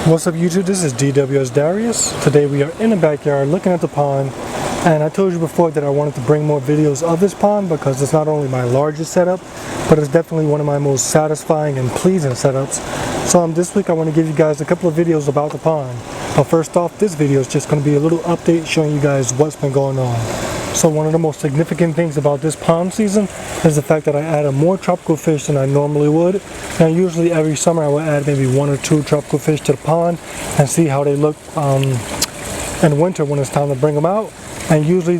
What's up YouTube, this is DWS Darius. Today we are in the backyard looking at the pond, and I told you before that I wanted to bring more videos of this pond because it's not only my largest setup, but it's definitely one of my most satisfying and pleasing setups. So this week I want to give you guys a couple of videos about the pond. But first off, this video is just going to be a little update showing you guys what's been going on. So one of the most significant things about this pond season is the fact that I added more tropical fish than I normally would. Now usually every summer I would add maybe 1 or 2 tropical fish to the pond and see how they look in winter when it's time to bring them out. And usually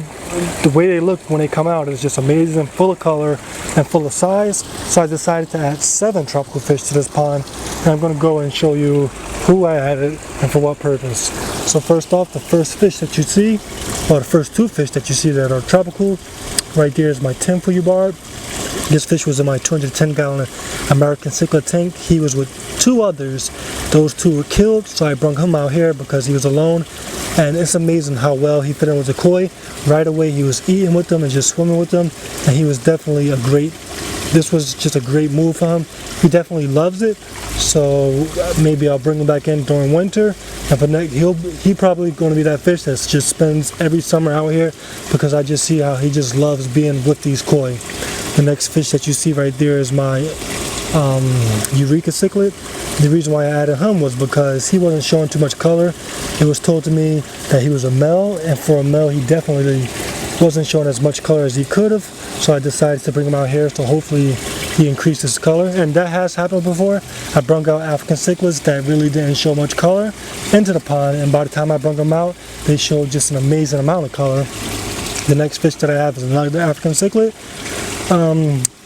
the way they look when they come out is just amazing, full of color and full of size. So I decided to add 7 tropical fish to this pond, and I'm going to go and show you who I added and for what purpose. So first off, the first fish that you see, or the first 2 fish that you see that are tropical, right there is my 10 for you barb. This fish was in my 210-gallon American cichlid tank. He was with 2 others. Those 2 were killed, so I brought him out here because he was alone. And it's amazing how well he fit in with the koi. Right away he was eating with them and just swimming with them, and he was definitely this was just a great move for him. He definitely loves it, so maybe I'll bring him back in during winter. And for next, he probably going to be that fish that just spends every summer out here because I just see how he just loves being with these koi. The next fish that you see right there is my Eureka cichlid. The reason why I added him was because he wasn't showing too much color. It was told to me that he was a male, and for a male he definitely wasn't showing as much color as he could have, so I decided to bring him out here so hopefully he increased his color. And that has happened before. I brung out African cichlids that really didn't show much color into the pond, and by the time I brung them out they showed just an amazing amount of color. The next fish that I have is another African cichlid.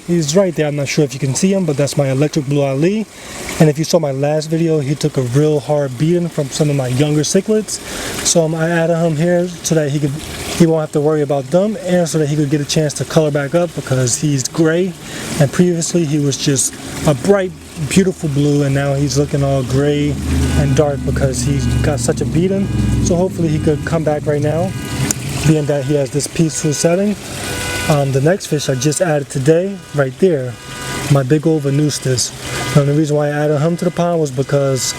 He's right there. I'm not sure if you can see him, but that's my electric blue Ali. And if you saw my last video, he took a real hard beating from some of my younger cichlids. So I added him here so that he won't have to worry about them, and so that he could get a chance to color back up because he's gray, and previously he was just a bright, beautiful blue, and now he's looking all gray and dark because he's got such a beating. So hopefully he could come back right now, being that he has this peaceful setting. The next fish I just added today, right there, my big old Venustus. And the reason why I added him to the pond was because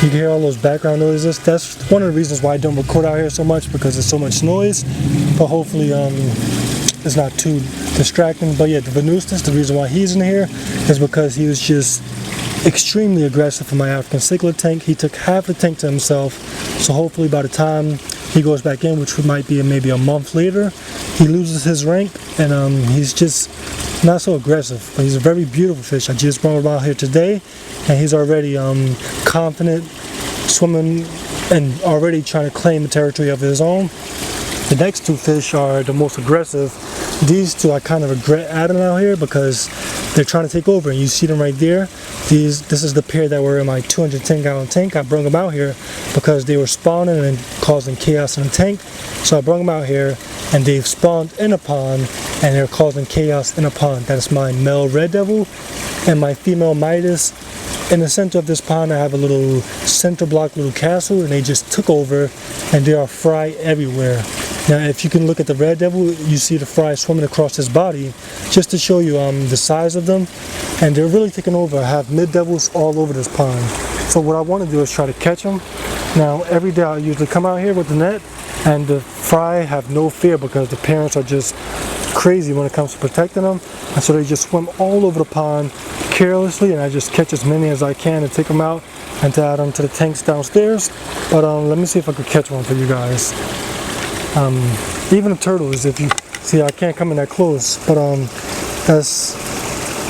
you can hear all those background noises. That's one of the reasons why I don't record out here so much, because there's so much noise. But hopefully it's not too distracting. But yeah, the Venustus, the reason why he's in here is because he was just extremely aggressive for my African cichlid tank. He took half the tank to himself, so hopefully by the time he goes back in, which might be maybe a month later, he loses his rank, and he's just not so aggressive. But he's a very beautiful fish. I just brought him out here today, and he's already confident, swimming, and already trying to claim the territory of his own. The next 2 fish are the most aggressive. These 2 I kind of regret adding out here because they're trying to take over, and you see them right there. This is the pair that were in my 210-gallon tank. I brought them out here because they were spawning and causing chaos in the tank. So I brought them out here, and they've spawned in a pond, and they're causing chaos in a pond. That's my male red devil and my female Midas. In the center of this pond I have a little center block little castle, and they just took over, and there are fry everywhere. Now if you can look at the red devil, you see the fry swimming across his body, just to show you the size of them. And they're really taking over. I have Middevils all over this pond. So what I want to do is try to catch them. Now every day I usually come out here with the net, and the fry have no fear because the parents are just crazy when it comes to protecting them, and so they just swim all over the pond carelessly, and I just catch as many as I can and take them out and to add them to the tanks downstairs. But let me see if I could catch one for you guys. Even the turtles, if you see, I can't come in that close, but that's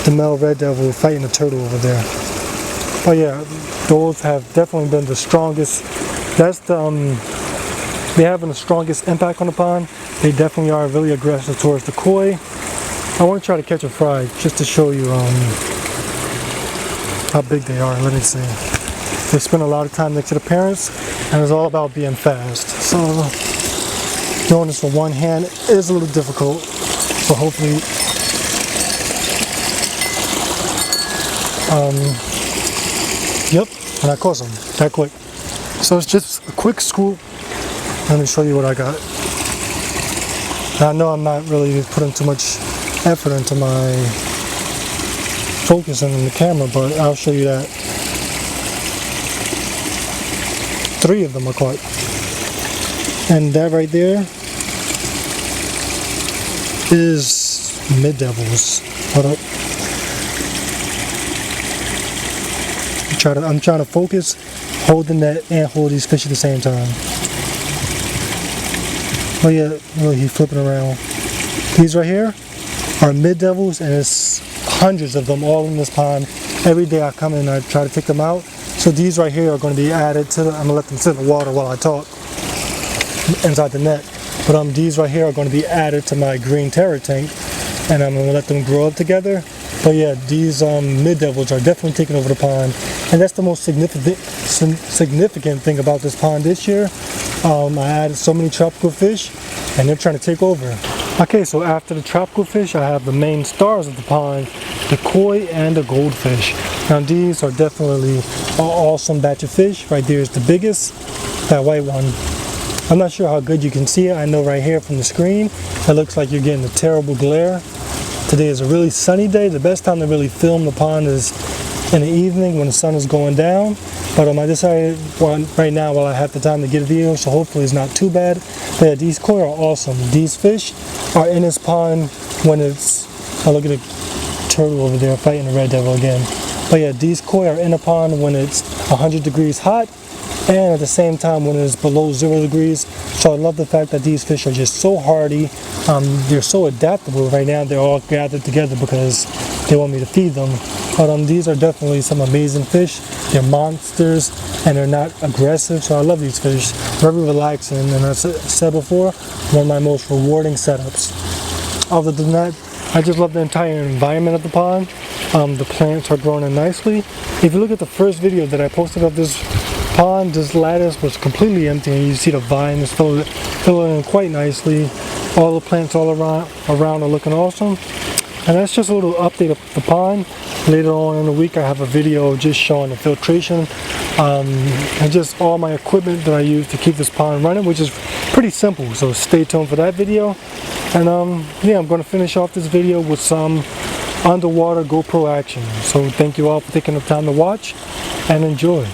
the male red devil fighting the turtle over there. But yeah, those have definitely been the strongest. That's they're having the strongest impact on the pond. They definitely are really aggressive towards the koi. I want to try to catch a fry just to show you how big they are. Let me see. They spend a lot of time next to the parents, and it's all about being fast. So doing this with one hand is a little difficult, but hopefully yep, and I caught them that quick. So it's just a quick scoop. Let me show you what I got. Now, I know I'm not really putting too much effort into my focusing on the camera, but I'll show you that. 3 of them are caught. And that right there is Middevils. Hold up. I'm trying to focus, hold the net, and hold these fish at the same time. Oh yeah, look, he's flipping around. These right here are Middevils, and it's hundreds of them all in this pond. Every day I come in and I try to take them out. So these right here are going to be added to I'm going to let them sit in the water while I talk inside the net. But these right here are going to be added to my green terror tank, and I'm going to let them grow up together. But yeah, these Middevils are definitely taking over the pond, and that's the most significant thing about this pond this year. I added so many tropical fish, and they're trying to take over. Okay, so after the tropical fish, I have the main stars of the pond, the koi and the goldfish. Now these are definitely an awesome batch of fish. Right there is the biggest, that white one. I'm not sure how good you can see it. I know right here from the screen, it looks like you're getting a terrible glare. Today is a really sunny day. The best time to really film the pond is in the evening when the sun is going down. But I decided right now while I have the time to get a video, so hopefully it's not too bad. But yeah, these koi are awesome. These fish are in this pond when it's, oh look at the turtle over there fighting the red devil again. But yeah, these koi are in the pond when it's 100 degrees hot, and at the same time when it's below 0 degrees. So I love the fact that these fish are just so hardy. They're so adaptable. Right now they're all gathered together because they want me to feed them. But these are definitely some amazing fish. They're monsters and they're not aggressive, so I love these fish. Very relaxing, and as I said before, one of my most rewarding setups. Other than that, I just love the entire environment of the pond. The plants are growing in nicely. If you look at the first video that I posted of this pond, this lattice was completely empty, and you see the vines filling in quite nicely. All the plants all around are looking awesome. And that's just a little update of the pond. Later on in the week I have a video just showing the filtration and just all my equipment that I use to keep this pond running, which is pretty simple, so stay tuned for that video. And yeah, I'm going to finish off this video with some underwater GoPro action. So thank you all for taking the time to watch, and enjoy.